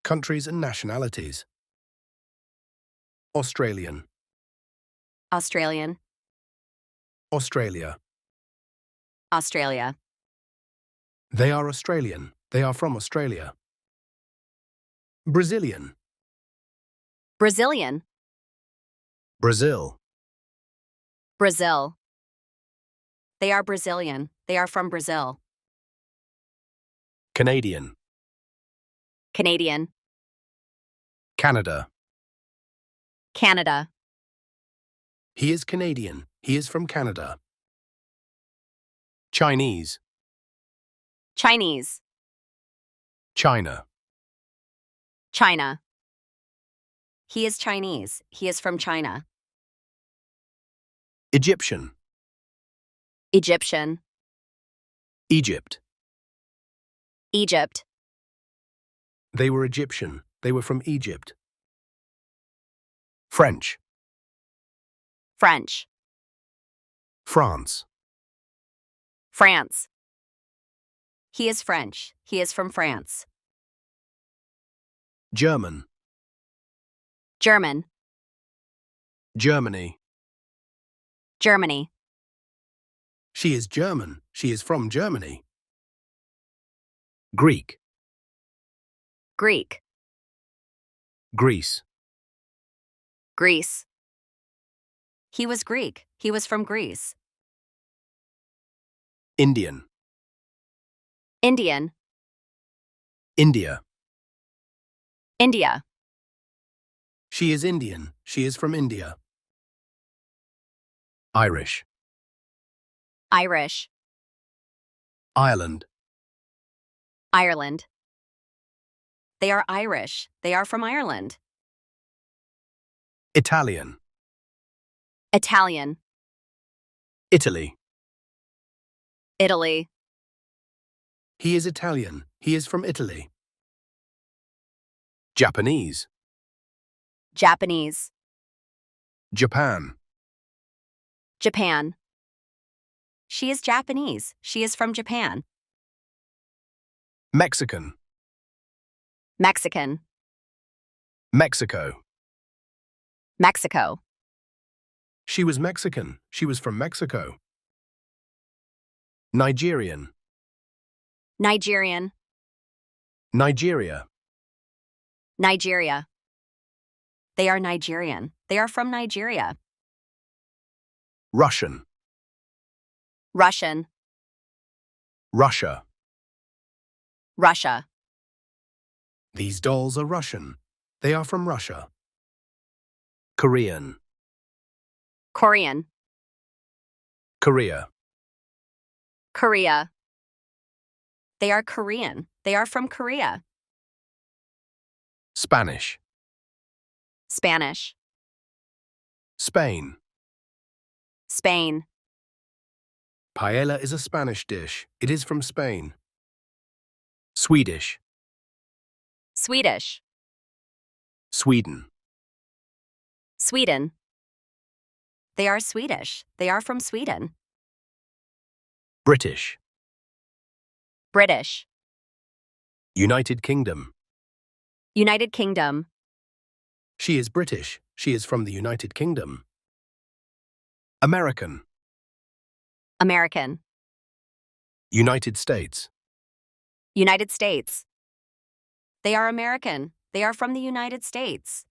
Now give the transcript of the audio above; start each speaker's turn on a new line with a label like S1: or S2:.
S1: Countries and nationalities. Australian.
S2: Australian,
S1: Australia.
S2: Australia,
S1: They are Australian. They are from Australia. Brazilian.
S2: Brazilian,
S1: Brazil.
S2: Brazil. They are Brazilian. They are from Brazil.
S1: Canadian.
S2: Canadian,
S1: Canada.
S2: Canada,
S1: He is Canadian. He is from Canada. Chinese.
S2: Chinese,
S1: China.
S2: China. He is Chinese. He is from China.
S1: Egyptian.
S2: Egyptian,
S1: Egypt.
S2: Egypt,
S1: They were Egyptian. They were from Egypt. French.
S2: French,
S1: France.
S2: France. He is French. He is from France.
S1: German.
S2: German,
S1: Germany.
S2: Germany.
S1: She is German. She is from Germany. Greek.
S2: Greek,
S1: Greece.
S2: Greece. He was Greek. He was from Greece.
S1: Indian.
S2: Indian,
S1: India.
S2: India.
S1: She is Indian. She is from India. Irish.
S2: Irish,
S1: Ireland.
S2: Ireland. They are Irish. They are from Ireland.
S1: Italian.
S2: Italian,
S1: Italy.
S2: Italy,
S1: He is Italian. He is from Italy. Japanese.
S2: Japanese,
S1: Japan.
S2: Japan. She is Japanese. She is from Japan.
S1: Mexican.
S2: Mexican,
S1: Mexico.
S2: Mexico.
S1: She was Mexican. She was from Mexico. Nigerian.
S2: Nigerian,
S1: Nigeria.
S2: Nigeria. They are Nigerian. They are from Nigeria.
S1: Russian.
S2: Russian,
S1: Russia.
S2: Russia.
S1: These dolls are Russian. They are from Russia. Korean.
S2: Korean,
S1: Korea.
S2: Korea. They are Korean. They are from Korea.
S1: Spanish.
S2: Spanish,
S1: Spain.
S2: Spain.
S1: Paella is a Spanish dish. It is from Spain. Swedish.
S2: Swedish,
S1: Sweden.
S2: Sweden. They are Swedish. They are from Sweden.
S1: British.
S2: British,
S1: United Kingdom.
S2: United Kingdom.
S1: She is British. She is from the United Kingdom. American.
S2: American,
S1: United States.
S2: United States. They are American. They are from the United States.